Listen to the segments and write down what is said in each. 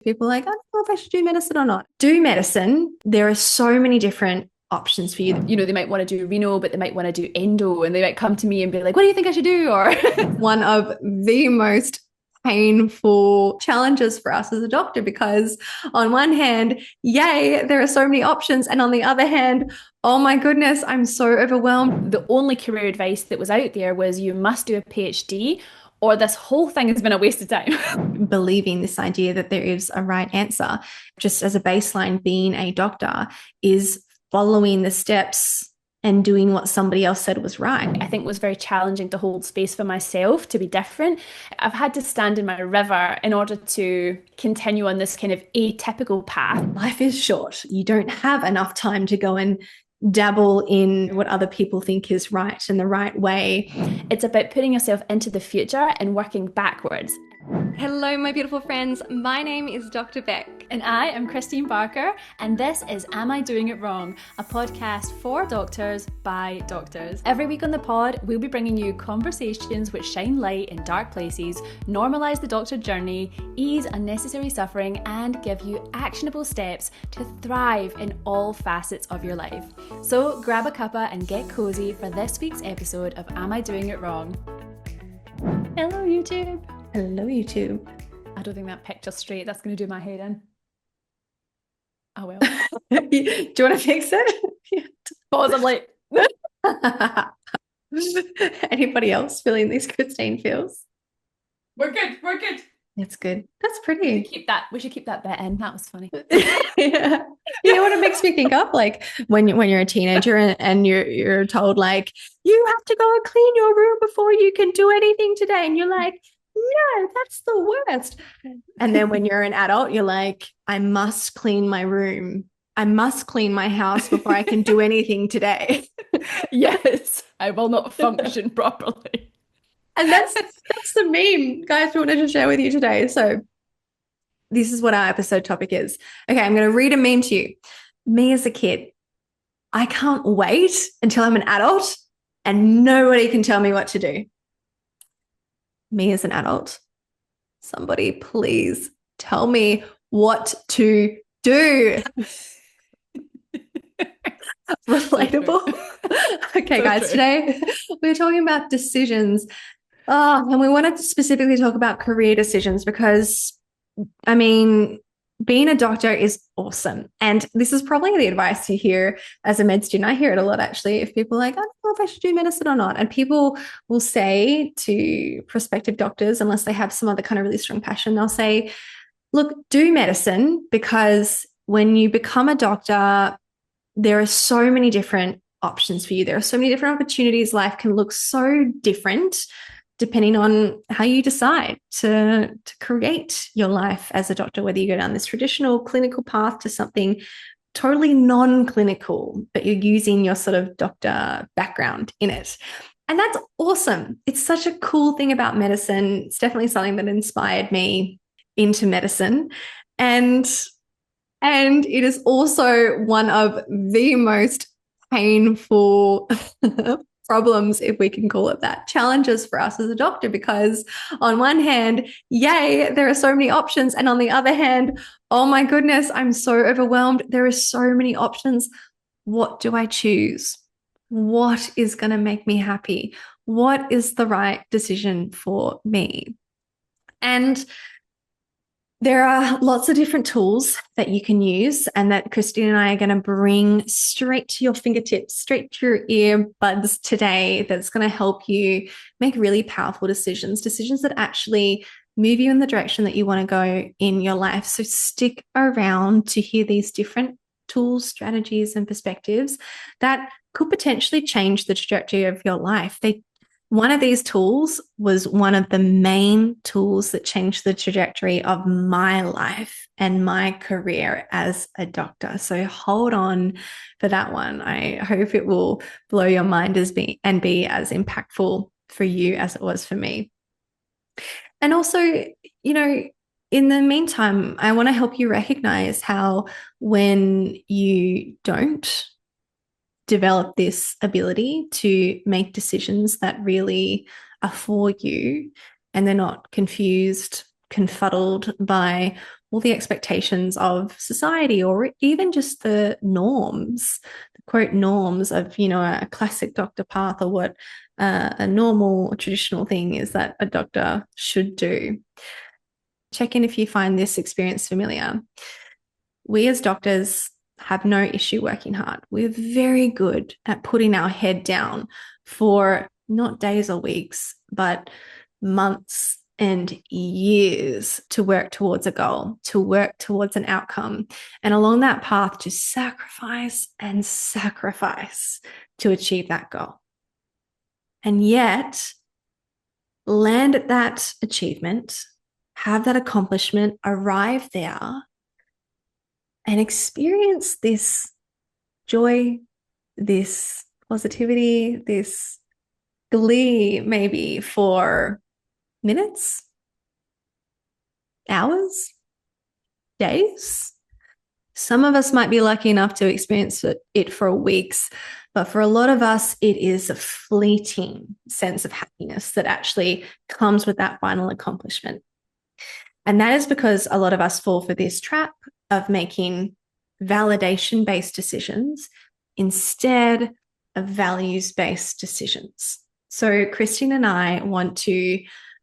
People are like, I don't know if I should do medicine or not. Do medicine. There are so many different options for you. You know, they might want to do renal, but they might want to do endo, and they might come to me and be like, what do you think I should do? Or One of the most painful challenges for us as a doctor, because on one hand, yay, there are so many options. And on the other hand, oh my goodness, I'm so overwhelmed. the only career advice that was out there was you must do a PhD or this whole thing has been a waste of time. Believing this idea that there is a right answer, just as a baseline, being a doctor is following the steps and doing what somebody else said was right. I think it was very challenging to hold space for myself to be different. I've had to stand in my river in order to continue on this kind of atypical path. Life is short. You don't have enough time to go and dabble in what other people think is right and the right way. It's about putting yourself into the future and working backwards. Hello, my beautiful friends. My name is Dr. Beck. And I am Christine Barker, and this is Am I Doing It Wrong? A podcast for doctors by doctors. Every week on the pod, we'll be bringing you conversations which shine light in dark places, normalise the doctor journey, ease unnecessary suffering, and give you actionable steps to thrive in all facets of your life. So grab a cuppa and get cozy for this week's episode of Am I Doing It Wrong? Hello, YouTube. Hello, YouTube. I don't think that picture's straight. That's going to do my head in. Oh well. Do you want to fix it? Pause. I'm like, anybody else feeling this Christine feels? we're good. We're good. It's good. That's pretty. We should keep that bit in. That was funny. Yeah. You know what it makes me think of? Like when you're a teenager and you're told like you have to go and clean your room before you can do anything today, and you're like, no, that's the worst. And then when you're an adult, you're like, I must clean my room. I must clean my house before I can do anything today. Yes, I will not function properly. And that's the meme, guys, we wanted to share with you today. So this is what our episode topic is. Okay, I'm going to read a meme to you. Me as a kid, I can't wait until I'm an adult and nobody can tell me what to do. Me as an adult, somebody please tell me what to do. Relatable. Okay, so guys, true. Today we're talking about decisions. And we wanted to specifically talk about career decisions because, I mean, being a doctor is awesome. And this is probably the advice you hear as a med student. I hear it a lot, actually, if people are like, I don't know if I should do medicine or not. And people will say to prospective doctors, unless they have some other kind of really strong passion, they'll say, look, do medicine, because when you become a doctor, there are so many different options for you. There are so many different opportunities. Life can look so different depending on how you decide to create your life as a doctor, whether you go down this traditional clinical path to something totally non-clinical, but you're using your sort of doctor background in it. And that's awesome. It's such a cool thing about medicine. It's definitely something that inspired me into medicine. And it is also one of the most painful problems, if we can call it that, challenges for us as a doctor, because on one hand, yay, there are so many options. And on the other hand, oh my goodness, I'm so overwhelmed. There are so many options. What do I choose? What is going to make me happy? What is the right decision for me? And there are lots of different tools that you can use and that Christine and I are going to bring straight to your fingertips, straight to your earbuds today, that's going to help you make really powerful decisions that actually move you in the direction that you want to go in your life. So stick around to hear these different tools, strategies, and perspectives that could potentially change the trajectory of your life. One of these tools was one of the main tools that changed the trajectory of my life and my career as a doctor. So hold on for that one. I hope it will blow your mind be as impactful for you as it was for me. And also, you know, in the meantime, I want to help you recognize how when you don't develop this ability to make decisions that really are for you and they're not confused, confuddled by all the expectations of society, or even just the norms, the quote norms of, a classic doctor path, or what a normal or traditional thing is that a doctor should do. Check in if you find this experience familiar. We as doctors have no issue working hard. We're very good at putting our head down for not days or weeks, but months and years to work towards a goal, to work towards an outcome. And along that path, to sacrifice and sacrifice to achieve that goal. And yet, land at that achievement, have that accomplishment, arrive there, and experience this joy, this positivity, this glee, maybe for minutes, hours, days. Some of us might be lucky enough to experience it for weeks, but for a lot of us, it is a fleeting sense of happiness that actually comes with that final accomplishment. And that is because a lot of us fall for this trap of making validation-based decisions instead of values-based decisions. So Christine and I want to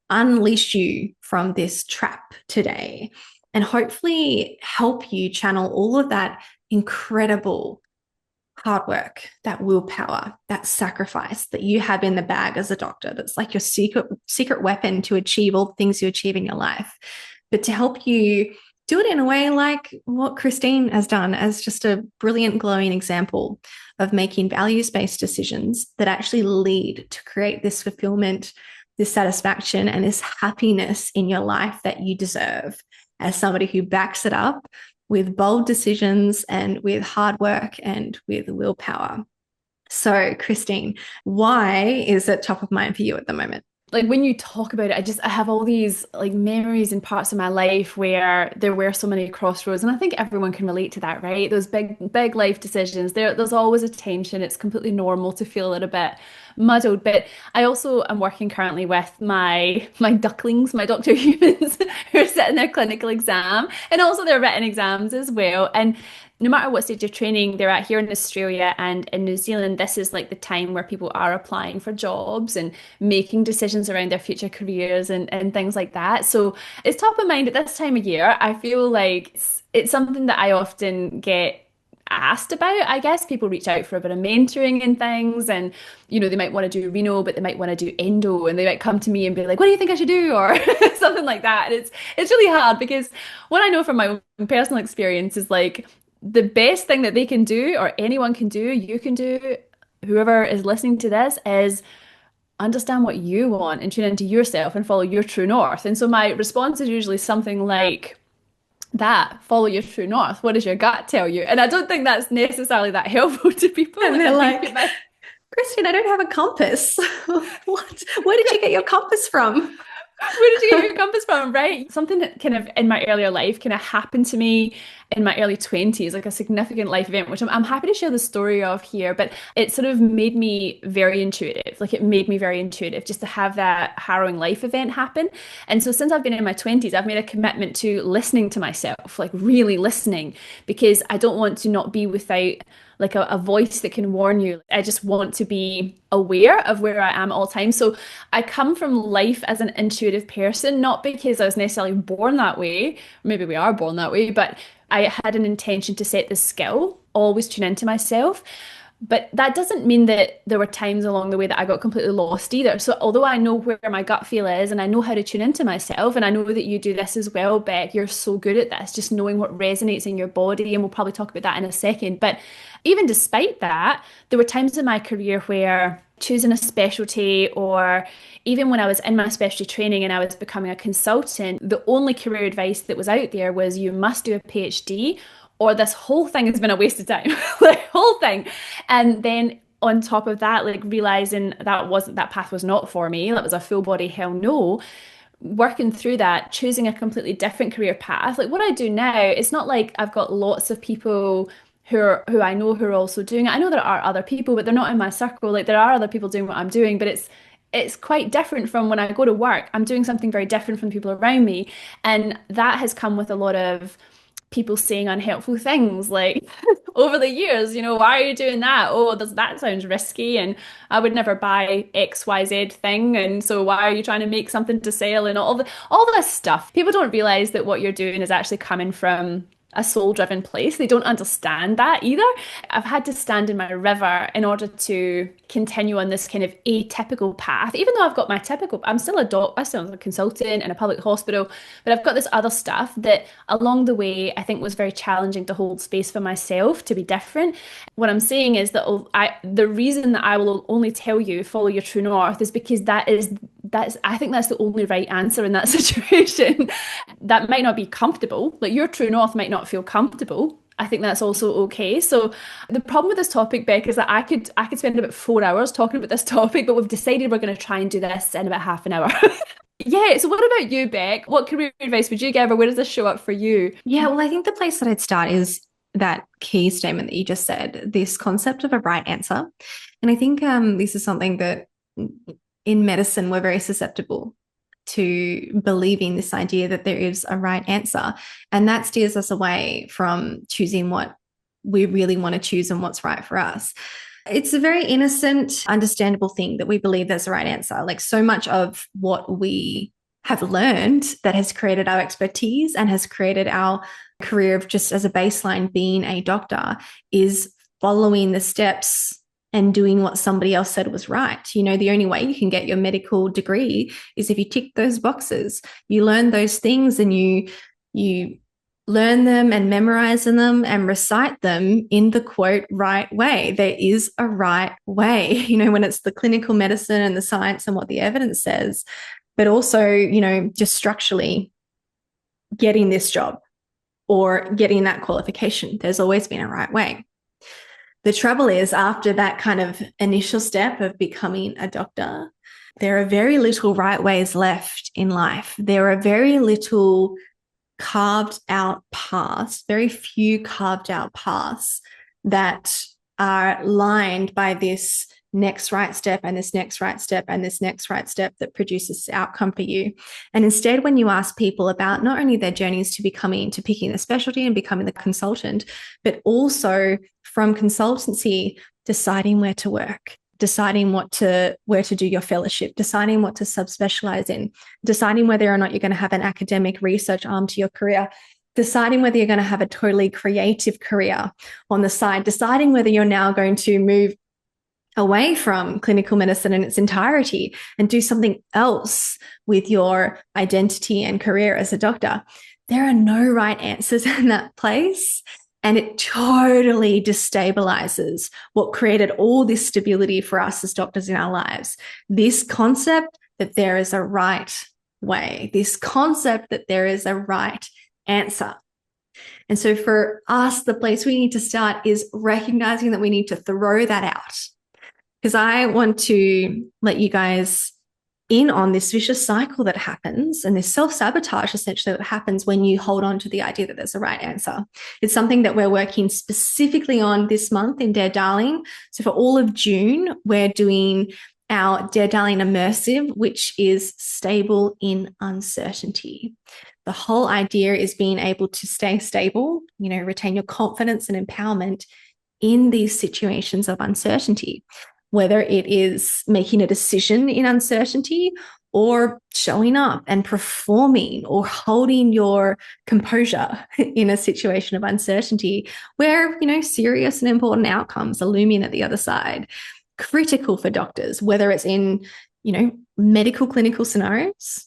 unleash you from this trap today and hopefully help you channel all of that incredible hard work, that willpower, that sacrifice that you have in the bag as a doctor. That's like your secret weapon to achieve all the things you achieve in your life. But to help you do it in a way like what Christine has done, as just a brilliant, glowing example of making values-based decisions that actually lead to create this fulfillment, this satisfaction, and this happiness in your life that you deserve, as somebody who backs it up with bold decisions and with hard work and with willpower. So, Christine, why is it top of mind for you at the moment? Like when you talk about it, I have all these like memories and parts of my life where there were so many crossroads, and I think everyone can relate to that, right? Those big life decisions. There's always a tension. It's completely normal to feel a little bit muddled. But I also am working currently with my ducklings, my doctor humans, who are sitting their clinical exam and also their written exams as well. And no matter what stage of training they're at here in Australia and in New Zealand, this is like the time where people are applying for jobs and making decisions around their future careers and things like that. So it's top of mind at this time of year. I feel like it's something that I often get asked about. I guess people reach out for a bit of mentoring and things, and they might want to do renal, but they might want to do endo, and they might come to me and be like, what do you think I should do, or something like that. And it's really hard, because what I know from my own personal experience is like the best thing that they can do, or anyone can do, you can do, whoever is listening to this, is understand what you want and tune into yourself and follow your true north. And so my response is usually something like that: follow your true north. What does your gut tell you? And I don't think that's necessarily that helpful to people. And they're like, Christine, I don't have a compass. What? Where did you get your compass from? Where did you get your compass from, right? Something that kind of in my earlier life kind of happened to me in my early 20s, like a significant life event, which I'm happy to share the story of here, but it sort of made me very intuitive. Like it made me very intuitive just to have that harrowing life event happen. And so since I've been in my 20s, I've made a commitment to listening to myself, like really listening, because I don't want to not be without like a voice that can warn you. I just want to be aware of where I am at all times. So I come from life as an intuitive person, not because I was necessarily born that way. Maybe we are born that way, but I had an intention to set this skill, always tune into myself. But that doesn't mean that there were times along the way that I got completely lost either. So although I know where my gut feel is and I know how to tune into myself, and I know that you do this as well, Beck, you're so good at this, just knowing what resonates in your body, and we'll probably talk about that in a second. But even despite that, there were times in my career where choosing a specialty, or even when I was in my specialty training and I was becoming a consultant, the only career advice that was out there was you must do a PhD or this whole thing has been a waste of time, like whole thing. And then on top of that, like realizing that path was not for me, that was a full body hell no. Working through that, choosing a completely different career path. Like what I do now, it's not like I've got lots of people who I know who are also doing it. I know there are other people, but they're not in my circle. Like there are other people doing what I'm doing, but it's quite different from when I go to work. I'm doing something very different from people around me. And that has come with a lot of people saying unhelpful things like over the years, why are you doing that? Oh, that sounds risky, and I would never buy XYZ thing. And so why are you trying to make something to sell and all this stuff? People don't realize that what you're doing is actually coming from a soul-driven place. They don't understand that either. I've had to stand in my river in order to continue on this kind of atypical path, even though I've got my typical, I'm still a doctor, I'm still a consultant in a public hospital, but I've got this other stuff that along the way I think was very challenging to hold space for myself to be different. What I'm saying is that the reason that I will only tell you follow your true north is because that's I think that's the only right answer in that situation. That might not be comfortable. Like your true north might not feel comfortable. I think that's also okay. So the problem with this topic, Beck, is that I could spend about 4 hours talking about this topic, but we've decided we're going to try and do this in about half an hour. Yeah. So what about you, Beck? What career advice would you give, or where does this show up for you? Yeah, well, I think the place that I'd start is that key statement that you just said, this concept of a right answer. And I think this is something that in medicine we're very susceptible to believing this idea that there is a right answer. And that steers us away from choosing what we really want to choose and what's right for us. It's a very innocent, understandable thing that we believe there's a right answer. Like so much of what we have learned that has created our expertise and has created our career of just as a baseline being a doctor is following the steps and doing what somebody else said was right. The only way you can get your medical degree is if you tick those boxes. You learn those things and you learn them and memorize them and recite them in the quote right way. There is a right way, when it's the clinical medicine and the science and what the evidence says, but also, just structurally getting this job or getting that qualification. There's always been a right way. The trouble is, after that kind of initial step of becoming a doctor, there are very little right ways left in life. There are very little carved out paths, very few carved out paths that are lined by this next right step and this next right step and this next right step that produces the outcome for you. And instead, when you ask people about not only their journeys to picking a specialty and becoming the consultant, but also from consultancy, deciding where to work, deciding where to do your fellowship, deciding what to subspecialize in, deciding whether or not you're going to have an academic research arm to your career, deciding whether you're going to have a totally creative career on the side, deciding whether you're now going to move away from clinical medicine in its entirety and do something else with your identity and career as a doctor. There are no right answers in that place. And it totally destabilizes what created all this stability for us as doctors in our lives. This concept that there is a right way, this concept that there is a right answer. And so for us, the place we need to start is recognizing that we need to throw that out. Because I want to let you guys in on this vicious cycle that happens and this self-sabotage essentially that happens when you hold on to the idea that there's a right answer. It's something that we're working specifically on this month in Dare Darling. So for all of June, we're doing our Dare Darling Immersive, which is stable in uncertainty. The whole idea is being able to stay stable, retain your confidence and empowerment in these situations of uncertainty, whether it is making a decision in uncertainty or showing up and performing or holding your composure in a situation of uncertainty where, serious and important outcomes are looming at the other side. Critical for doctors, whether it's in, medical clinical scenarios,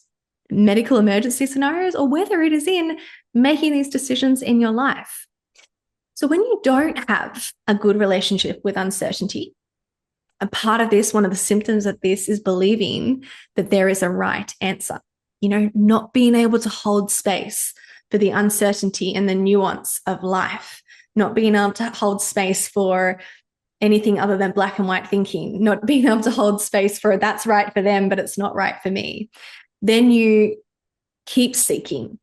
medical emergency scenarios, or whether it is in making these decisions in your life. So when you don't have a good relationship with uncertainty, a part of this, one of the symptoms of this is believing that there is a right answer, not being able to hold space for the uncertainty and the nuance of life, not being able to hold space for anything other than black and white thinking, not being able to hold space for that's right for them, but it's not right for me. Then you keep seeking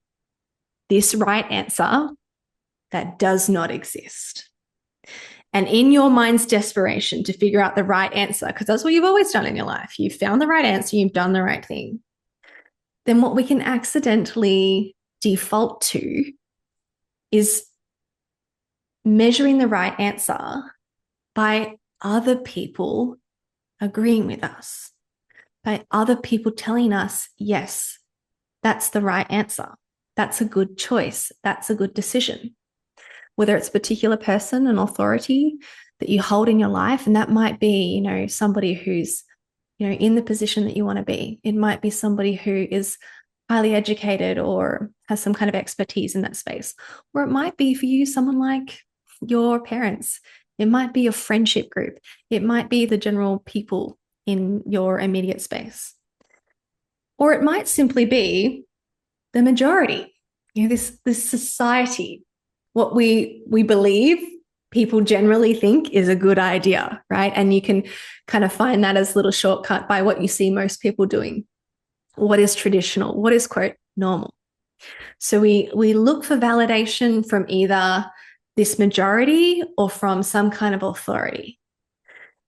this right answer that does not exist. And in your mind's desperation to figure out the right answer, because that's what you've always done in your life, you've found the right answer, you've done the right thing, then what we can accidentally default to is measuring the right answer by other people agreeing with us, by other people telling us, yes, that's the right answer. That's a good choice. That's a good decision. Whether it's a particular person, an authority that you hold in your life, and that might be, somebody who's, in the position that you want to be. It might be somebody who is highly educated or has some kind of expertise in that space. Or it might be for you, someone like your parents. It might be your friendship group. It might be the general people in your immediate space. Or it might simply be the majority, this society, what we believe people generally think is a good idea, right? And you can kind of find that as a little shortcut by what you see most people doing. What is traditional? What is, quote, normal? So we look for validation from either this majority or from some kind of authority.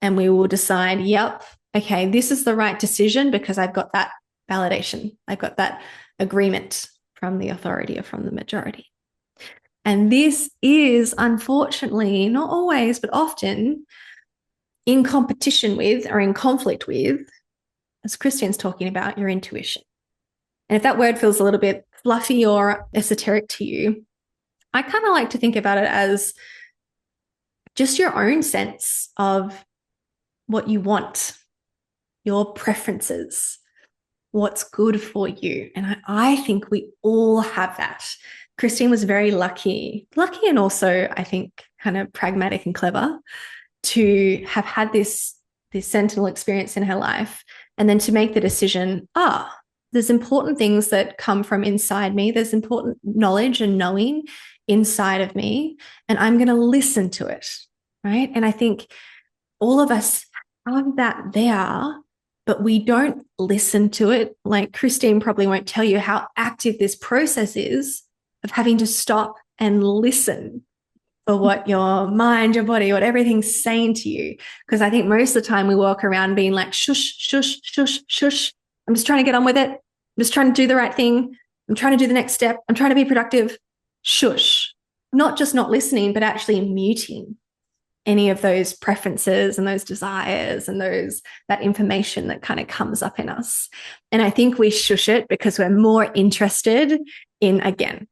And we will decide, yep, okay, this is the right decision because I've got that validation. I've got that agreement from the authority or from the majority. And this is, unfortunately, not always, but often in competition with or in conflict with, as Christine's talking about, your intuition. And if that word feels a little bit fluffy or esoteric to you, I kind of like to think about it as just your own sense of what you want, your preferences, what's good for you. And I think we all have that. Christine was very lucky and also, I think, kind of pragmatic and clever to have had this sentinel experience in her life and then to make the decision, there's important things that come from inside me. There's important knowledge and knowing inside of me, and I'm going to listen to it, right? And I think all of us have that there, but we don't listen to it. Like Christine probably won't tell you how active this process is of having to stop and listen for what your mind, your body, what everything's saying to you. Because I think most of the time we walk around being like, shush, shush, shush, shush. I'm just trying to get on with it. I'm just trying to do the right thing. I'm trying to do the next step. I'm trying to be productive. Shush. Not just not listening, but actually muting any of those preferences and those desires and that information that kind of comes up in us. And I think we shush it because we're more interested in, again,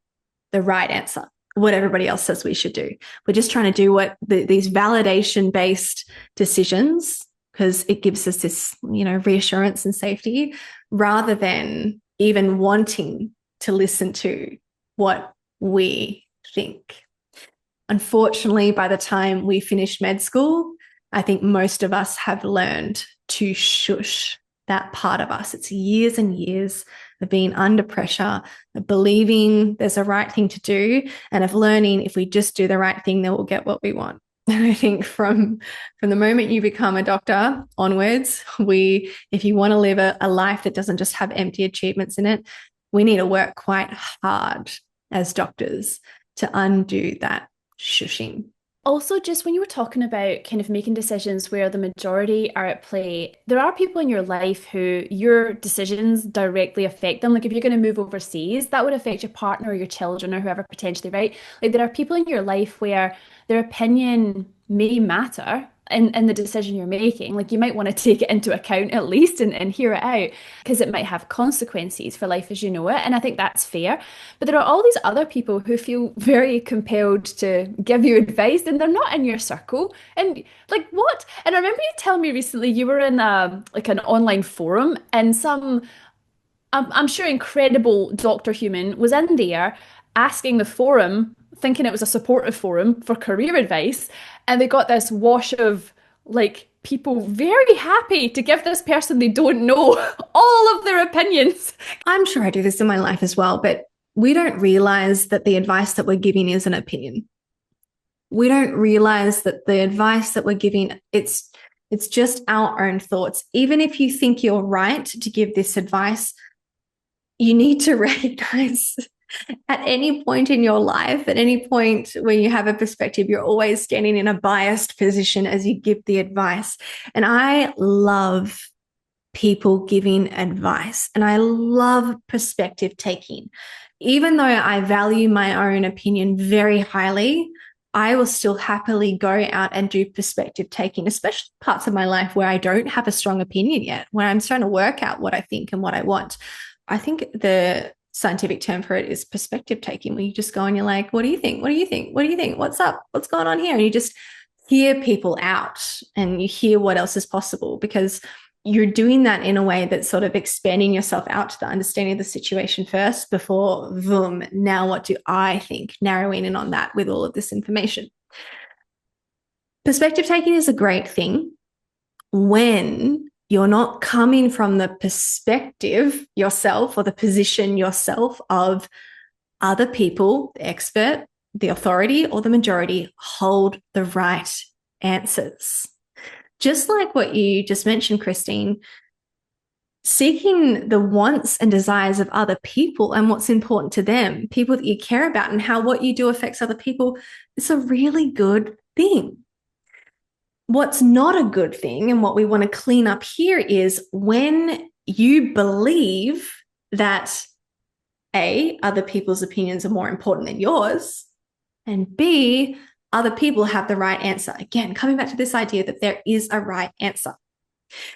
the right answer, what everybody else says we should do. We're just trying to do what these validation-based decisions, because it gives us this, reassurance and safety, rather than even wanting to listen to what we think. Unfortunately, by the time we finished med school, I think most of us have learned to shush that part of us. It's years and years of being under pressure, of believing there's a right thing to do, and of learning if we just do the right thing, then we'll get what we want. And I think from the moment you become a doctor onwards, if you want to live a life that doesn't just have empty achievements in it, we need to work quite hard as doctors to undo that shushing. Also, just when you were talking about kind of making decisions where the majority are at play, there are people in your life who your decisions directly affect them. Like if you're going to move overseas, that would affect your partner or your children or whoever potentially, right? Like there are people in your life where their opinion may matter in the decision you're making. Like you might want to take it into account at least and hear it out, because it might have consequences for life as you know it. And I think that's fair. But there are all these other people who feel very compelled to give you advice and they're not in your circle. And like what? And I remember you telling me recently you were in an online forum, and I'm sure incredible doctor human was in there asking the forum, thinking it was a supportive forum for career advice, and they got this wash of like people very happy to give this person they don't know all of their opinions. I'm sure I do this in my life as well, but we don't realize that the advice that we're giving is an opinion. We don't realize that the advice that we're giving, it's just our own thoughts. Even if you think you're right to give this advice, you need to recognize At any point in your life, at any point where you have a perspective, you're always standing in a biased position as you give the advice. And I love people giving advice, and I love perspective taking. Even though I value my own opinion very highly, I will still happily go out and do perspective taking, especially parts of my life where I don't have a strong opinion yet, where I'm trying to work out what I think and what I want. I think the scientific term for it is perspective taking, where you just go and you're like, what do you think? What do you think? What do you think? What's up? What's going on here? And you just hear people out and you hear what else is possible, because you're doing that in a way that's sort of expanding yourself out to the understanding of the situation first before, boom, now what do I think? Narrowing in on that with all of this information. Perspective taking is a great thing when you're not coming from the perspective yourself or the position yourself of other people, the expert, the authority, or the majority hold the right answers. Just like what you just mentioned, Christine, seeking the wants and desires of other people and what's important to them, people that you care about, and how what you do affects other people, it's a really good thing. What's not a good thing, and what we want to clean up here, is when you believe that A, other people's opinions are more important than yours, and B, other people have the right answer. Again, coming back to this idea that there is a right answer.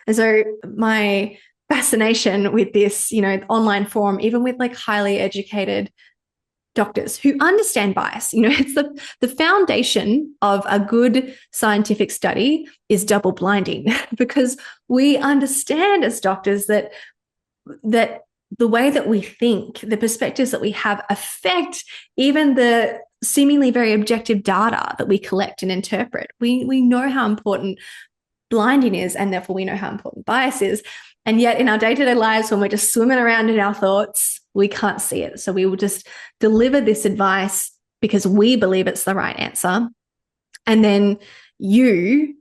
And so my fascination with this, online forum, even with like highly educated doctors who understand bias, it's the foundation of a good scientific study is double blinding, because we understand as doctors that the way that we think, the perspectives that we have affect even the seemingly very objective data that we collect and interpret. We know how important blinding is, and therefore we know how important bias is. And yet in our day-to-day lives, when we're just swimming around in our thoughts, we can't see it. So we will just deliver this advice because we believe it's the right answer. And then you,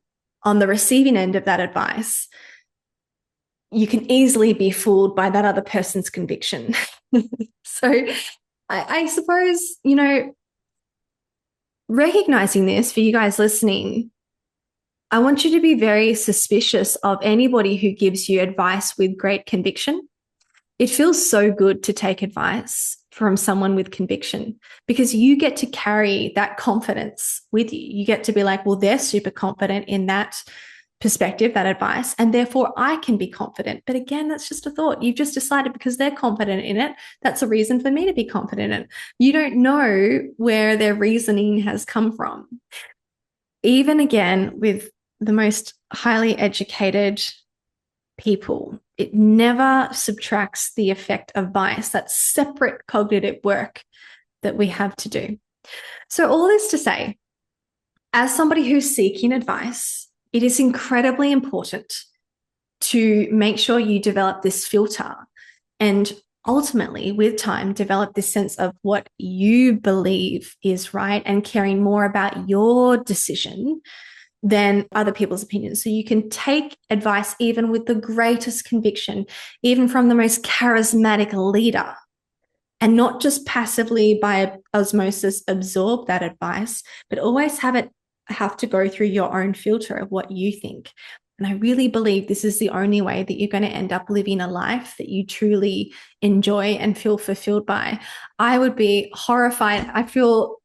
on the receiving end of that advice, you can easily be fooled by that other person's conviction. So I suppose, recognizing this for you guys listening, I want you to be very suspicious of anybody who gives you advice with great conviction. It feels so good to take advice from someone with conviction, because you get to carry that confidence with you. You get to be like, well, they're super confident in that perspective, that advice, and therefore I can be confident. But again, that's just a thought. You've just decided because they're confident in it, that's a reason for me to be confident in it. You don't know where their reasoning has come from. Even again, with the most highly educated people, it never subtracts the effect of bias, that separate cognitive work that we have to do. So all this to say, as somebody who's seeking advice, it is incredibly important to make sure you develop this filter and ultimately, with time, develop this sense of what you believe is right and caring more about your decision than other people's opinions. So you can take advice even with the greatest conviction, even from the most charismatic leader, and not just passively by osmosis absorb that advice, but always have to go through your own filter of what you think. And I really believe this is the only way that you're going to end up living a life that you truly enjoy and feel fulfilled by. I would be horrified. I feel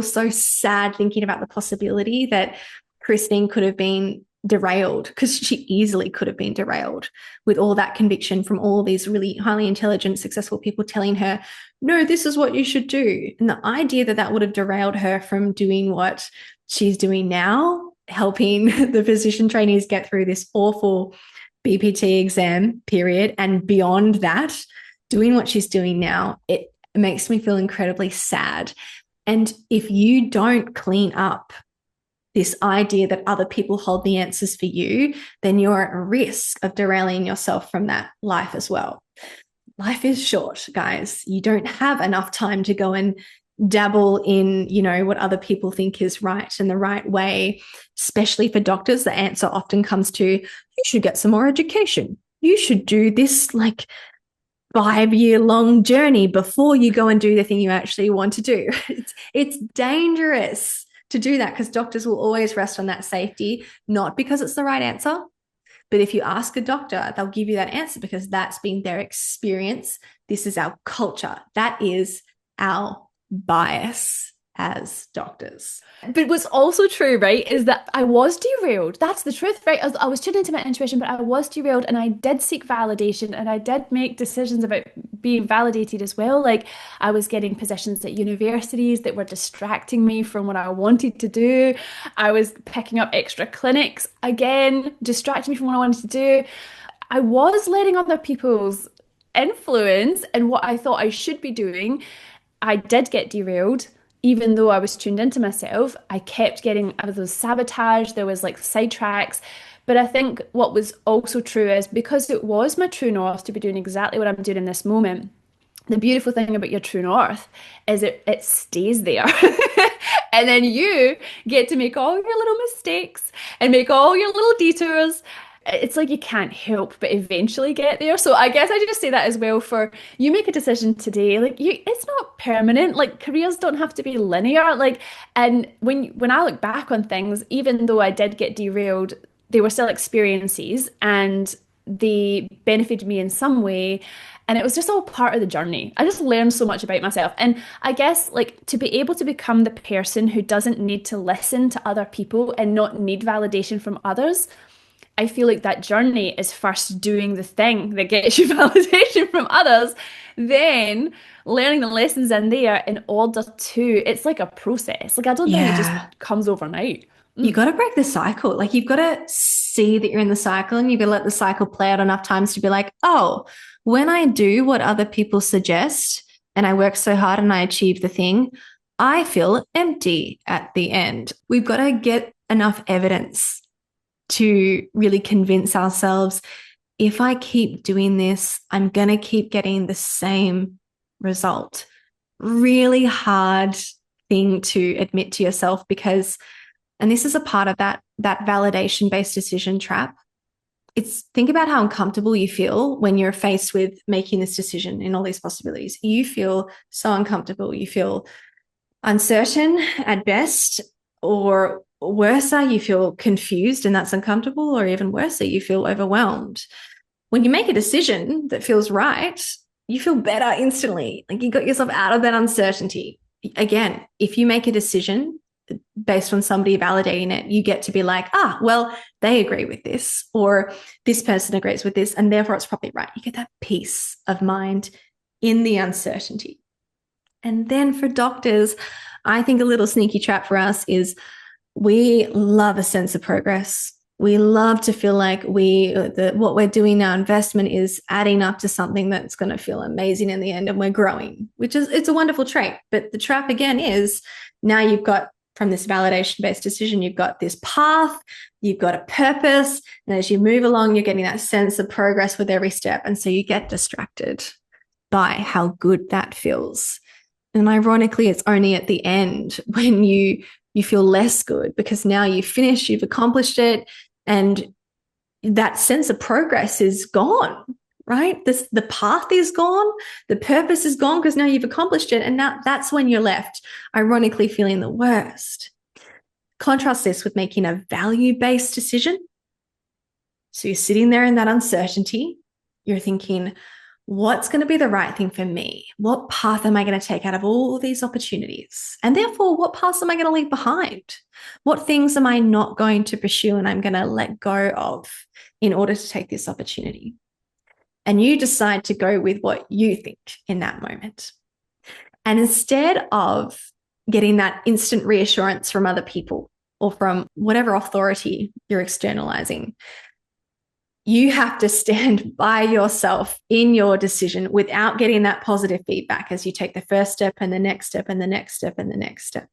so sad thinking about the possibility that Christine could have been derailed, because she easily could have been derailed with all that conviction from all these really highly intelligent, successful people telling her, no, this is what you should do. And the idea that that would have derailed her from doing what she's doing now, helping the physician trainees get through this awful BPT exam period, and beyond that, doing what she's doing now, it makes me feel incredibly sad. And if you don't clean up this idea that other people hold the answers for you, then you're at risk of derailing yourself from that life as well. Life is short, guys. You don't have enough time to go and dabble in, what other people think is right and the right way. Especially for doctors, the answer often comes to, you should get some more education. You should do this 5-year long journey before you go and do the thing you actually want to do. It's dangerous to do that because doctors will always rest on that safety, not because it's the right answer, but if you ask a doctor, they'll give you that answer because that's been their experience. This is our culture. That is our bias as doctors. But what's also true, right, is that I was derailed. That's the truth, right? I was tuned into my intuition, but I was derailed and I did seek validation and I did make decisions about being validated as well. Like I was getting positions at universities that were distracting me from what I wanted to do. I was picking up extra clinics, again, distracting me from what I wanted to do. I was letting other people's influence and what I thought I should be doing. I did get derailed even though I was tuned into myself. I kept getting, there was sabotage, there was like sidetracks. But I think what was also true is because it was my true north to be doing exactly what I'm doing in this moment, the beautiful thing about your true north is it stays there. And then you get to make all your little mistakes and make all your little detours. It's like you can't help but eventually get there. So I guess I just say that as well for you make a decision today, like it's not permanent. Like careers don't have to be linear. Like, and when I look back on things, even though I did get derailed, they were still experiences and they benefited me in some way. And it was just all part of the journey. I just learned so much about myself. And I guess like to be able to become the person who doesn't need to listen to other people and not need validation from others, I feel like that journey is first doing the thing that gets you validation from others, then learning the lessons in there in order to, it's like a process. Like I don't think it just comes overnight. You got to break the cycle. Like you've got to see that you're in the cycle and you've got to let the cycle play out enough times to be like, oh, when I do what other people suggest and I work so hard and I achieve the thing, I feel empty at the end. We've got to get enough evidence to really convince ourselves, if I keep doing this, I'm going to keep getting the same result. Really hard thing to admit to yourself because, and this is a part of that validation-based decision trap. It's think about how uncomfortable you feel when you're faced with making this decision in all these possibilities. You feel so uncomfortable. You feel uncertain at best, or worse, you feel confused and that's uncomfortable, or even worse, you feel overwhelmed. When you make a decision that feels right, you feel better instantly. Like you got yourself out of that uncertainty. Again, if you make a decision based on somebody validating it, you get to be like, well, they agree with this, or this person agrees with this, and therefore it's probably right. You get that peace of mind in the uncertainty. And then for doctors, I think a little sneaky trap for us is we love a sense of progress. We love to feel like what we're doing now, investment is adding up to something that's going to feel amazing in the end, and we're growing, it's a wonderful trait. But the trap again is now you've got, from this validation-based decision, you've got this path, you've got a purpose, and as you move along, you're getting that sense of progress with every step. And so you get distracted by how good that feels. And ironically, it's only at the end when you feel less good, because now you've finished, you've accomplished it, and that sense of progress is gone, right? The path is gone, the purpose is gone, because now you've accomplished it. And now that's when you're left, ironically, feeling the worst. Contrast this with making a value-based decision. So you're sitting there in that uncertainty. You're thinking, what's going to be the right thing for me? What path am I going to take out of all these opportunities? And therefore, what paths am I going to leave behind? What things am I not going to pursue and I'm going to let go of in order to take this opportunity? And you decide to go with what you think in that moment. And instead of getting that instant reassurance from other people or from whatever authority you're externalizing, you have to stand by yourself in your decision without getting that positive feedback as you take the first step and the next step and the next step and the next step.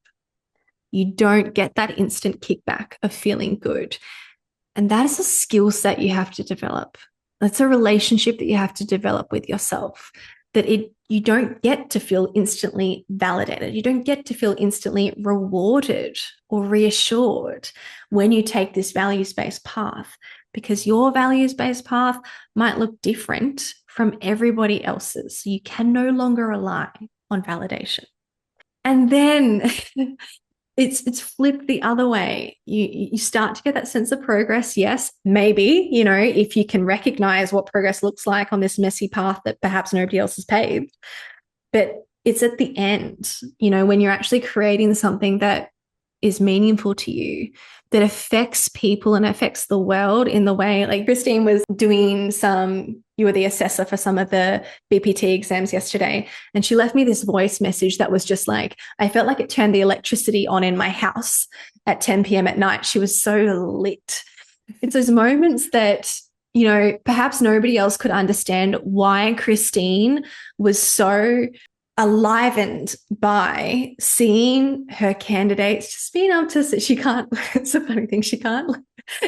You don't get that instant kickback of feeling good. And that is a skill set you have to develop. That's a relationship that you have to develop with yourself, that you don't get to feel instantly validated. You don't get to feel instantly rewarded or reassured when you take this values-based path, because your values-based path might look different from everybody else's. So you can no longer rely on validation. And then it's flipped the other way. You start to get that sense of progress. Yes, maybe, if you can recognize what progress looks like on this messy path that perhaps nobody else has paved. But it's at the end, when you're actually creating something that is meaningful to you, that affects people and affects the world in the way, like Christine was doing you were the assessor for some of the BPT exams yesterday. And she left me this voice message that was just like, I felt like it turned the electricity on in my house at 10 p.m. at night. She was so lit. It's those moments that, perhaps nobody else could understand why Christine was so enlivened by seeing her candidates just being able to, it's a funny thing, she can't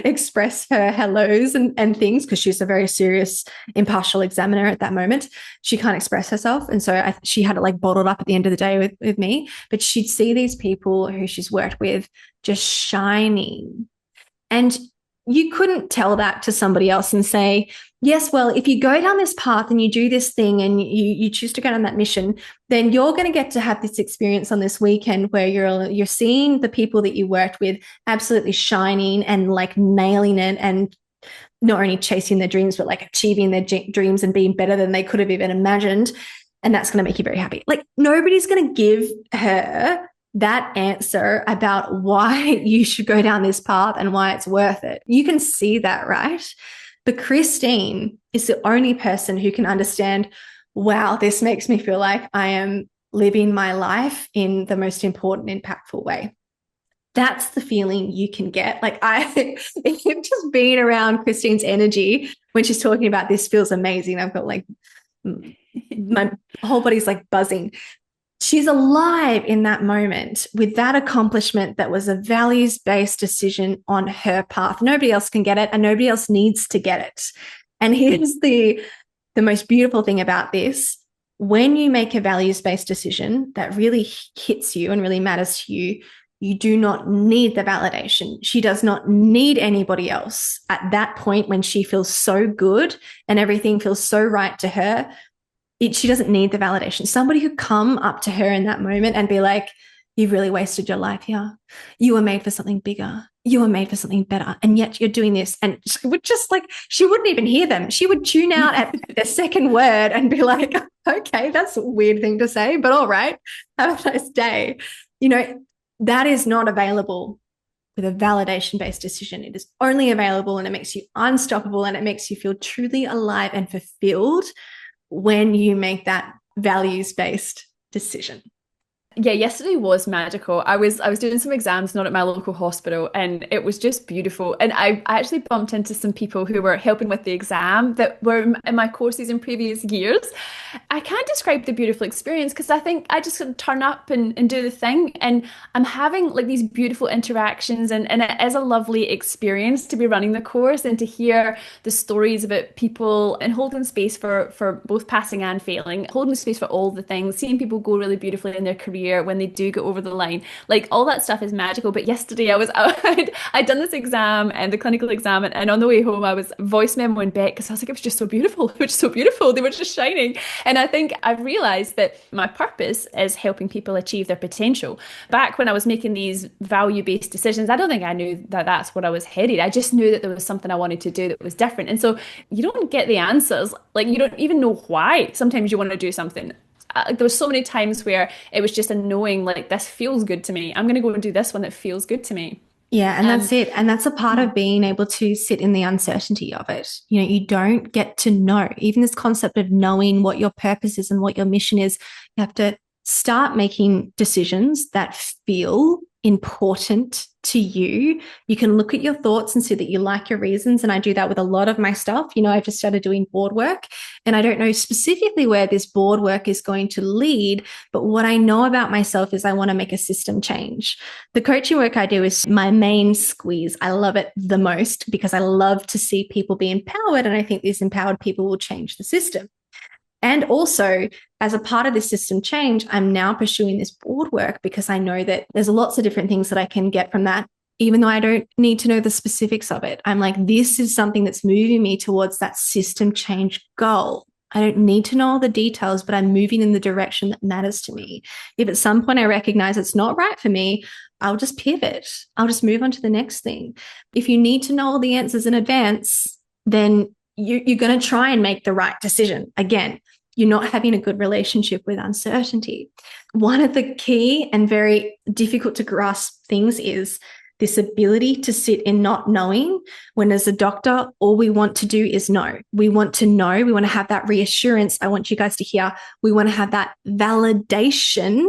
express her hellos and things because she's a very serious, impartial examiner at that moment. She can't express herself. And so she had it like bottled up at the end of the day with me, but she'd see these people who she's worked with just shining. And you couldn't tell that to somebody else and say, yes, well, if you go down this path and you do this thing and you choose to go on that mission, then you're going to get to have this experience on this weekend where you're seeing the people that you worked with absolutely shining and like nailing it and not only chasing their dreams, but like achieving their dreams and being better than they could have even imagined. And that's going to make you very happy. Like nobody's going to give her that answer about why you should go down this path and why it's worth it. You can see that, right? But Christine is the only person who can understand, wow, this makes me feel like I am living my life in the most important, impactful way. That's the feeling you can get. Like just being around Christine's energy when she's talking about this feels amazing. I've got like my whole body's like buzzing. She's alive in that moment with that accomplishment that was a values-based decision on her path. Nobody else can get it and nobody else needs to get it. And here's the most beautiful thing about this. When you make a values-based decision that really hits you and really matters to you, you do not need the validation. She does not need anybody else at that point when she feels so good and everything feels so right to her. She doesn't need the validation. Somebody who come up to her in that moment and be like, you've really wasted your life here. You were made for something bigger. You were made for something better. And yet you're doing this. And she would just like, she wouldn't even hear them. She would tune out at the second word and be like, okay, that's a weird thing to say, but all right, have a nice day. That is not available with a validation-based decision. It is only available and it makes you unstoppable and it makes you feel truly alive and fulfilled when you make that values-based decision. Yeah, yesterday was magical. I was doing some exams not at my local hospital and it was just beautiful. And I actually bumped into some people who were helping with the exam that were in my courses in previous years. I can't describe the beautiful experience because I think I just turn up and do the thing. And I'm having like these beautiful interactions and it is a lovely experience to be running the course and to hear the stories about people and holding space for both passing and failing, holding space for all the things, seeing people go really beautifully in their career when they do go over the line. Like all that stuff is magical. But yesterday I'd done this exam and the clinical exam and on the way home I was voice memoing Beck because I was like, it was just so beautiful. It was just so beautiful. They were just shining. And I think I've realized that my purpose is helping people achieve their potential. Back when I was making these value-based decisions, I don't think I knew that that's what I was headed. I just knew that there was something I wanted to do that was different. And so you don't get the answers. Like you don't even know why. Sometimes you want to do something. There was so many times where it was just a knowing like this feels good to me. I'm going to go and do this one that feels good to me. Yeah, and that's it. And that's a part of being able to sit in the uncertainty of it. You don't get to know. Even this concept of knowing what your purpose is and what your mission is, you have to start making decisions that feel important to you. You can look at your thoughts and see that you like your reasons. And I do that with a lot of my stuff. I've just started doing board work and I don't know specifically where this board work is going to lead. But what I know about myself is I want to make a system change. The coaching work I do is my main squeeze. I love it the most because I love to see people be empowered. And I think these empowered people will change the system. And also, as a part of this system change, I'm now pursuing this board work because I know that there's lots of different things that I can get from that, even though I don't need to know the specifics of it. I'm like, this is something that's moving me towards that system change goal. I don't need to know all the details, but I'm moving in the direction that matters to me. If at some point I recognize it's not right for me, I'll just pivot. I'll just move on to the next thing. If you need to know all the answers in advance, then you're going to try and make the right decision. Again, you're not having a good relationship with uncertainty. One of the key and very difficult to grasp things is this ability to sit in not knowing, when as a doctor, all we want to do is know. We want to know. We want to have that reassurance. I want you guys to hear. We want to have that validation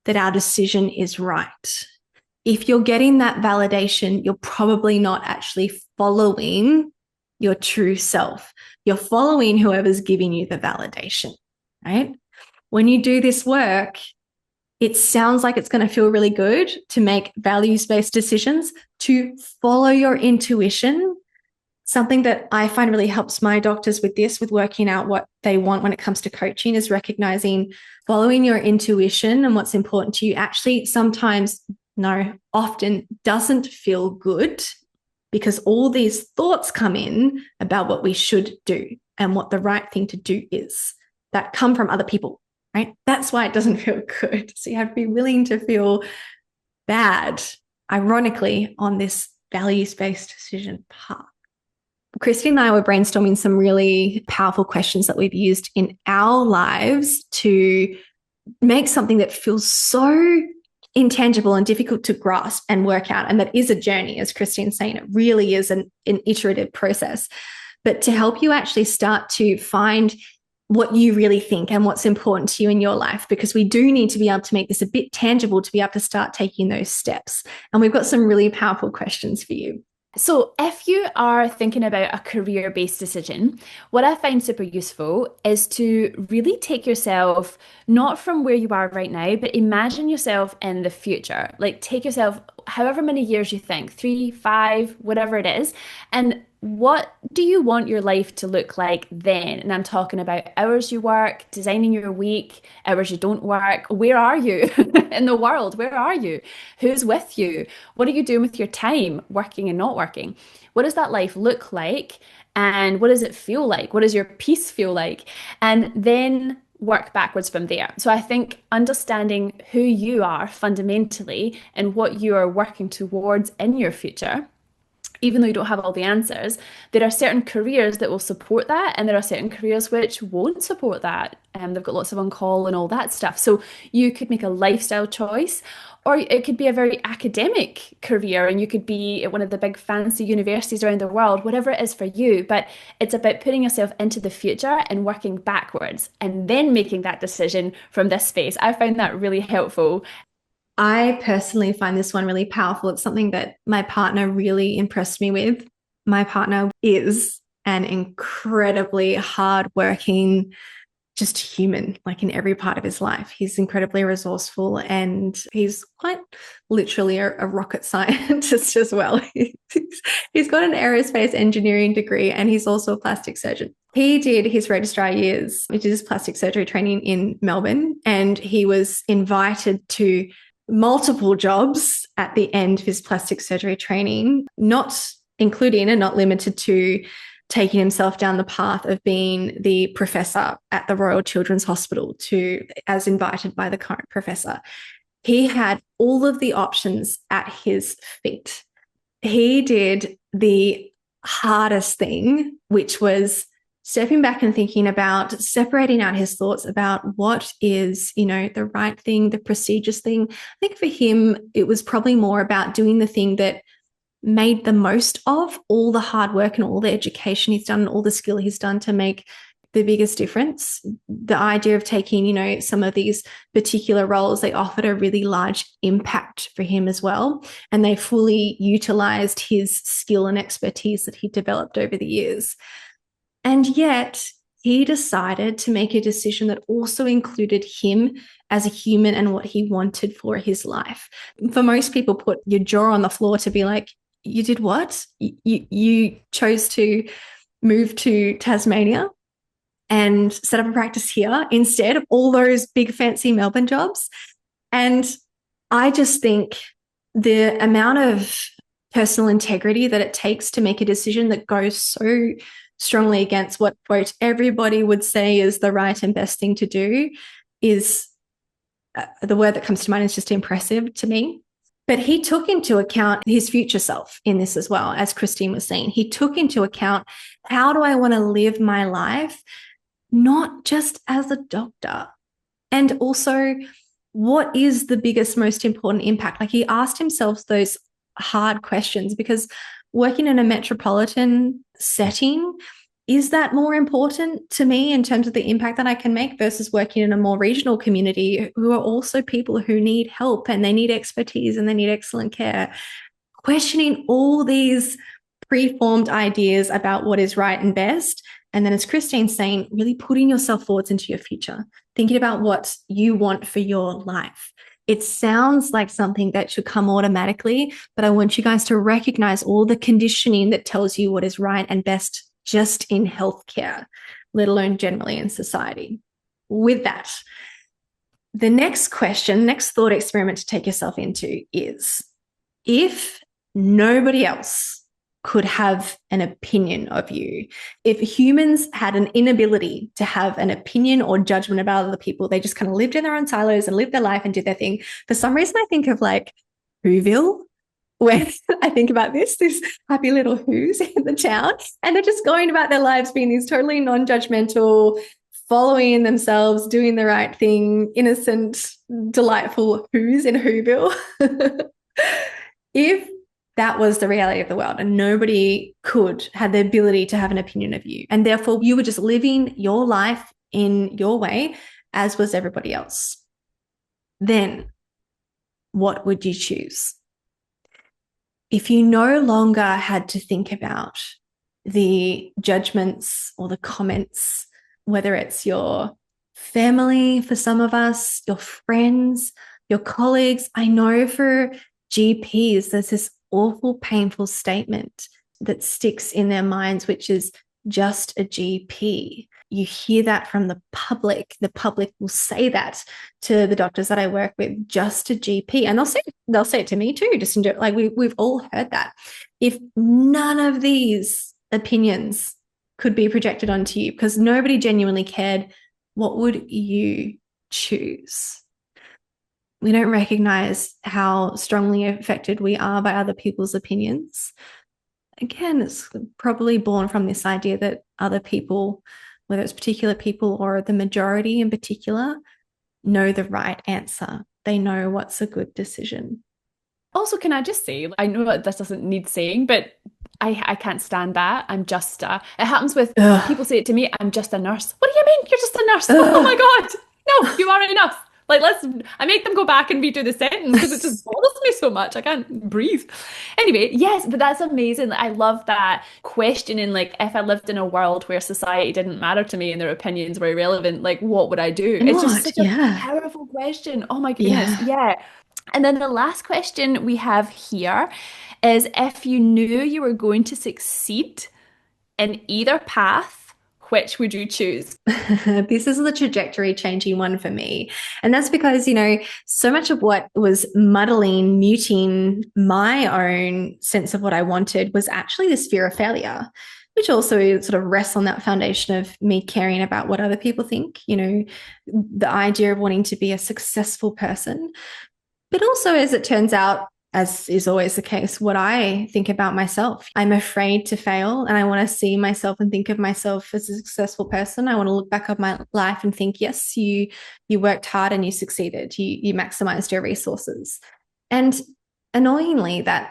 that our decision is right. If you're getting that validation, you're probably not actually following your true self. You're following whoever's giving you the validation, right? When you do this work, it sounds like it's going to feel really good to make values-based decisions, to follow your intuition. Something that I find really helps my doctors with this, with working out what they want when it comes to coaching, is recognizing following your intuition and what's important to you actually sometimes, no, often doesn't feel good, because all these thoughts come in about what we should do and what the right thing to do is, that come from other people. Right? That's why it doesn't feel good. So you have to be willing to feel bad, ironically, on this values-based decision path. Christy and I were brainstorming some really powerful questions that we've used in our lives to make something that feels so intangible and difficult to grasp and work out. And that is a journey, as Christine's saying. It really is an iterative process. But to help you actually start to find what you really think and what's important to you in your life, because we do need to be able to make this a bit tangible to be able to start taking those steps. And we've got some really powerful questions for you. So if you are thinking about a career-based decision, what I find super useful is to really take yourself not from where you are right now, but imagine yourself in the future. Like take yourself however many years you think, 3, 5, whatever it is, and what do you want your life to look like then? And I'm talking about hours you work, designing your week, hours you don't work. Where are you in the world? Where are you? Who's with you? What are you doing with your time, working and not working? What does that life look like? And what does it feel like? What does your peace feel like? And then work backwards from there. So I think understanding who you are fundamentally and what you are working towards in your future, even though you don't have all the answers, there are certain careers that will support that, and there are certain careers which won't support that. They've got lots of on-call and all that stuff. So you could make a lifestyle choice, or it could be a very academic career, and you could be at one of the big fancy universities around the world, whatever it is for you. But it's about putting yourself into the future and working backwards, and then making that decision from this space. I found that really helpful. I personally find this one really powerful. It's something that my partner really impressed me with. My partner is an incredibly hardworking, just human, like in every part of his life. He's incredibly resourceful, and he's quite literally a rocket scientist as well. He's got an aerospace engineering degree, and he's also a plastic surgeon. He did his registrar years, which is plastic surgery training in Melbourne, and he was invited to multiple jobs at the end of his plastic surgery training, not including and not limited to taking himself down the path of being the professor at the Royal Children's Hospital, as invited by the current professor. He had all of the options at his feet. He did the hardest thing, which was stepping back and thinking about separating out his thoughts about what is, the right thing, the prestigious thing. I think for him, it was probably more about doing the thing that made the most of all the hard work and all the education he's done and all the skill he's done to make the biggest difference. The idea of taking, some of these particular roles, they offered a really large impact for him as well. And they fully utilized his skill and expertise that he developed over the years. And yet he decided to make a decision that also included him as a human and what he wanted for his life. For most people, put your jaw on the floor to be like, you did what? You chose to move to Tasmania and set up a practice here instead of all those big fancy Melbourne jobs. And I just think the amount of personal integrity that it takes to make a decision that goes strongly against what, quote, everybody would say is the right and best thing to do is the word that comes to mind is just impressive to me. But he took into account his future self in this as well, as Christine was saying. He took into account, how do I want to live my life, not just as a doctor? And also, what is the biggest, most important impact? Like, he asked himself those hard questions, because working in a metropolitan setting, is that more important to me in terms of the impact that I can make versus working in a more regional community who are also people who need help and they need expertise and they need excellent care? Questioning all these preformed ideas about what is right and best. And then, as Christine's saying, really putting yourself forwards into your future, thinking about what you want for your life. It sounds like something that should come automatically, but I want you guys to recognize all the conditioning that tells you what is right and best just in healthcare, let alone generally in society. With that, the next question, next thought experiment to take yourself into is, if nobody else could have an opinion of you, if humans had an inability to have an opinion or judgment about other people, they just kind of lived in their own silos and lived their life and did their thing. For some reason, I think of like Whoville, when I think about this happy little who's in the town, and they're just going about their lives being these totally non-judgmental, following themselves, doing the right thing, innocent, delightful who's in Whoville. If that was the reality of the world and nobody could have the ability to have an opinion of you, and therefore you were just living your life in your way, as was everybody else, then what would you choose? If you no longer had to think about the judgments or the comments, whether it's your family, for some of us, your friends, your colleagues. I know for GPs, there's this awful, painful statement that sticks in their minds, which is just a GP. You hear that from the public. The public will say that to the doctors that I work with, just a GP. And they'll say it to me too, just like we've all heard that. If none of these opinions could be projected onto you because nobody genuinely cared, what would you choose? We don't recognize how strongly affected we are by other people's opinions. Again, it's probably born from this idea that other people, whether it's particular people or the majority in particular, know the right answer. They know what's a good decision. Also, can I just say, I know that this doesn't need saying, but I can't stand that. I'm just it happens with people say it to me, I'm just a nurse. What do you mean? You're just a nurse? Oh my God. No, you are enough. Like, I make them go back and redo the sentence because it just bothers me so much. I can't breathe. Anyway, yes, but that's amazing. I love that questioning, like, if I lived in a world where society didn't matter to me and their opinions were irrelevant, like, what would I do? It's just such a powerful question. Oh my goodness. Yeah. And then the last question we have here is, if you knew you were going to succeed in either path, which would you choose? This is the trajectory changing one for me. And that's because, so much of what was muting my own sense of what I wanted was actually this fear of failure, which also sort of rests on that foundation of me caring about what other people think, the idea of wanting to be a successful person. But also, as it turns out, as is always the case, what I think about myself. I'm afraid to fail, and I want to see myself and think of myself as a successful person. I want to look back on my life and think, yes, you worked hard and you succeeded. You maximized your resources. And annoyingly, that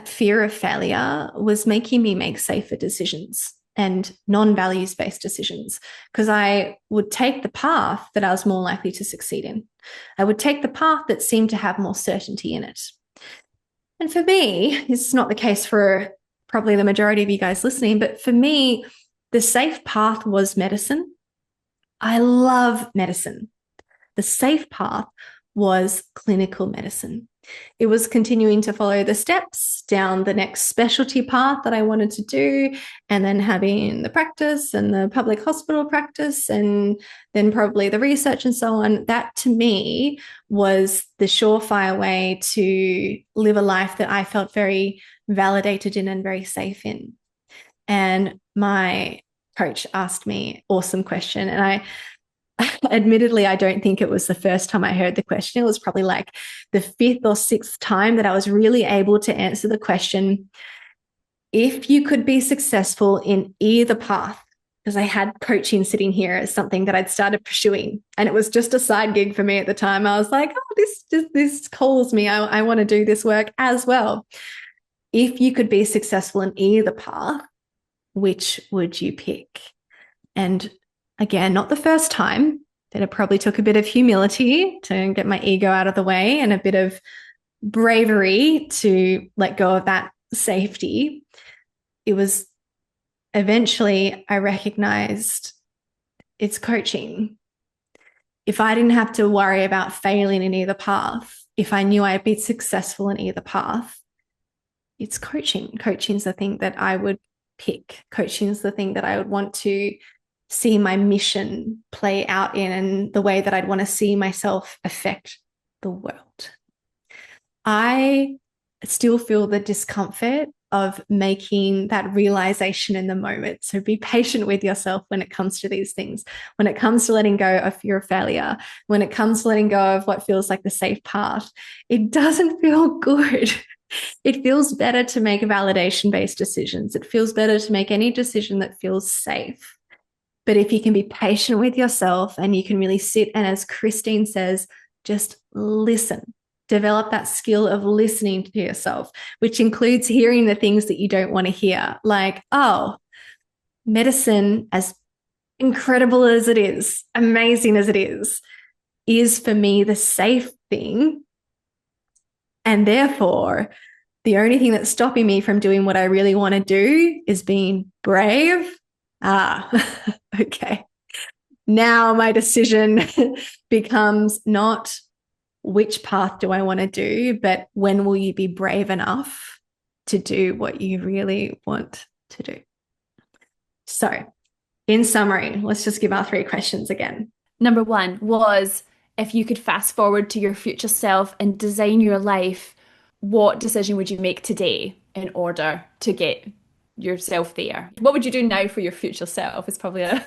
fear of failure was making me make safer decisions and non-values-based decisions, because I would take the path that I was more likely to succeed in. I would take the path that seemed to have more certainty in it. And for me, this is not the case for probably the majority of you guys listening, but for me, the safe path was medicine. I love medicine. The safe path was clinical medicine. It was continuing to follow the steps down the next specialty path that I wanted to do, and then having the practice and the public hospital practice, and then probably the research and so on. That to me was the surefire way to live a life that I felt very validated in and very safe in. And my coach asked me awesome question. And admittedly, I don't think it was the first time I heard the question. It was probably like the fifth or sixth time that I was really able to answer the question. If you could be successful in either path, because I had coaching sitting here as something that I'd started pursuing, and it was just a side gig for me at the time. I was like, oh, this calls me. I want to do this work as well. If you could be successful in either path, which would you pick? And again, not the first time. That it probably took a bit of humility to get my ego out of the way and a bit of bravery to let go of that safety. It was eventually I recognized it's coaching. If I didn't have to worry about failing in either path, if I knew I'd be successful in either path, it's coaching. Coaching's the thing that I would pick. Coaching's the thing that I would want to see my mission play out in, and the way that I'd want to see myself affect the world. I still feel the discomfort of making that realization in the moment. So be patient with yourself when it comes to these things, when it comes to letting go of fear of failure, when it comes to letting go of what feels like the safe path. It doesn't feel good. It feels better to make validation-based decisions. It feels better to make any decision that feels safe. But if you can be patient with yourself and you can really sit and, as Christine says, just listen, develop that skill of listening to yourself, which includes hearing the things that you don't want to hear. Like, oh, medicine, as incredible as it is, amazing as it is for me the safe thing. And therefore, the only thing that's stopping me from doing what I really want to do is being brave. Okay. Now my decision becomes not which path do I want to do, but when will you be brave enough to do what you really want to do? So, in summary, let's just give our 3 questions again. Number 1 was, if you could fast forward to your future self and design your life, what decision would you make today in order to get yourself there? What would you do now for your future self? Is probably a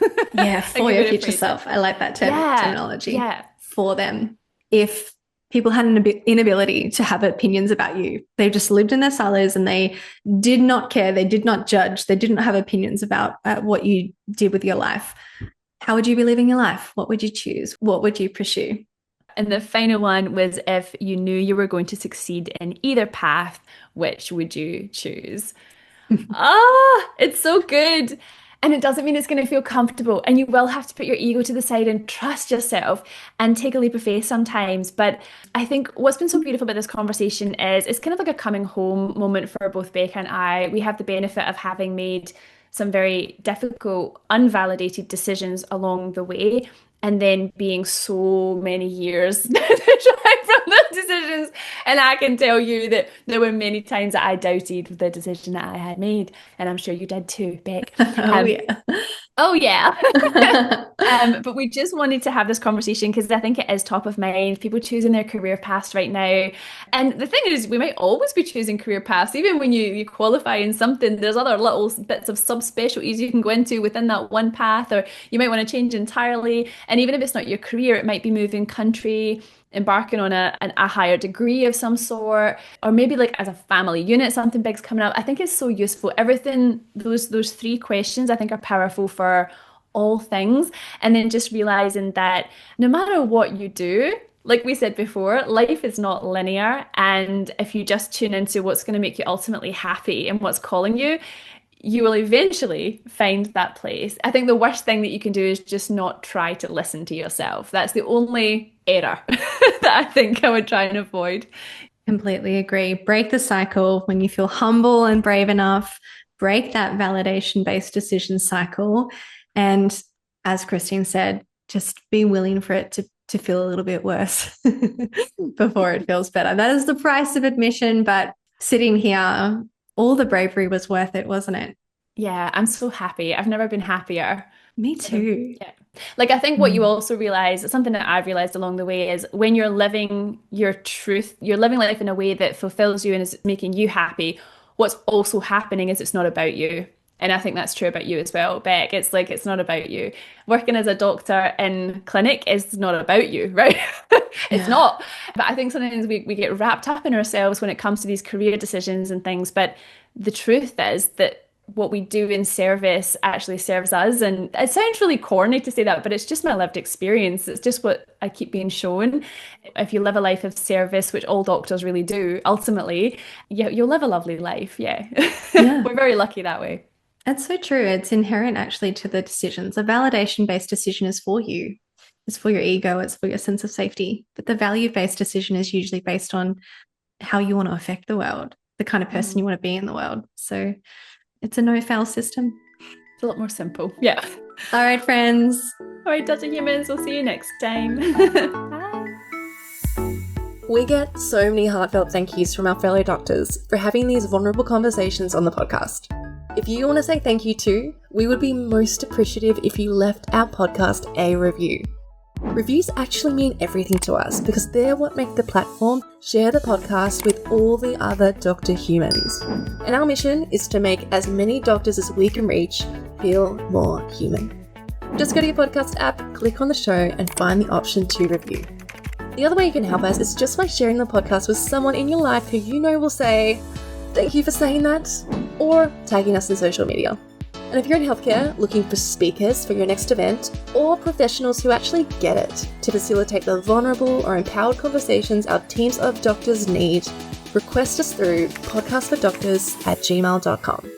for your future self. I like that terminology. Yeah. For them. If people had an inability to have opinions about you, they just lived in their silos and they did not care, they did not judge, they didn't have opinions about what you did with your life, how would you be living your life? What would you choose? What would you pursue? And the final one was, if you knew you were going to succeed in either path, which would you choose? It's so good. And it doesn't mean it's going to feel comfortable. And you will have to put your ego to the side and trust yourself and take a leap of faith sometimes. But I think what's been so beautiful about this conversation is it's kind of like a coming home moment for both Becca and I. We have the benefit of having made some very difficult, unvalidated decisions along the way, and then being so many years from those decisions. And I can tell you that there were many times that I doubted the decision that I had made. And I'm sure you did too, Beck. Yeah. Oh, yeah. But we just wanted to have this conversation because I think it is top of mind. People choosing their career paths right now. And the thing is, we might always be choosing career paths. Even when you qualify in something, there's other little bits of subspecialties you can go into within that one path, or you might want to change entirely. And even if it's not your career, it might be moving country, embarking on a higher degree of some sort, or maybe like as a family unit, something big's coming up. I think it's so useful. Everything, those 3 questions, I think are powerful for all things. And then just realizing that no matter what you do, like we said before, life is not linear. And if you just tune into what's going to make you ultimately happy and what's calling you, you will eventually find that place. I think the worst thing that you can do is just not try to listen to yourself. That's the only error that I think I would try and avoid. Completely agree. Break the cycle when you feel humble and brave enough. Break that validation-based decision cycle. And as Christine said, just be willing for it to feel a little bit worse before it feels better. That is the price of admission, but sitting here, all the bravery was worth it, wasn't it? Yeah, I'm so happy. I've never been happier. Me too. Yeah. Like, I think what you also realize, something that I've realized along the way, is when you're living your truth, you're living life in a way that fulfills you and is making you happy, what's also happening is it's not about you. And I think that's true about you as well, Beck. It's like, it's not about you. Working as a doctor in clinic is not about you, right? It's not. But I think sometimes we get wrapped up in ourselves when it comes to these career decisions and things. But the truth is that what we do in service actually serves us. And it sounds really corny to say that, but it's just my lived experience. It's just what I keep being shown. If you live a life of service, which all doctors really do, ultimately, you'll live a lovely life. Yeah. We're very lucky that way. That's so true. It's inherent actually to the decisions. A validation-based decision is for you. It's for your ego. It's for your sense of safety. But the value-based decision is usually based on how you want to affect the world, the kind of person you want to be in the world. So it's a no-fail system. It's a lot more simple. Yeah. All right, friends. All right, Dr. Humans, we'll see you next time. Bye. We get so many heartfelt thank yous from our fellow doctors for having these vulnerable conversations on the podcast. If you want to say thank you too, we would be most appreciative if you left our podcast a review. Reviews actually mean everything to us because they're what make the platform share the podcast with all the other Dr. Humans. And our mission is to make as many doctors as we can reach feel more human. Just go to your podcast app, click on the show, and find the option to review. The other way you can help us is just by sharing the podcast with someone in your life who you know will say, "Thank you for saying that," or tagging us in social media. And if you're in healthcare looking for speakers for your next event, or professionals who actually get it to facilitate the vulnerable or empowered conversations our teams of doctors need, request us through podcastfordoctors@gmail.com.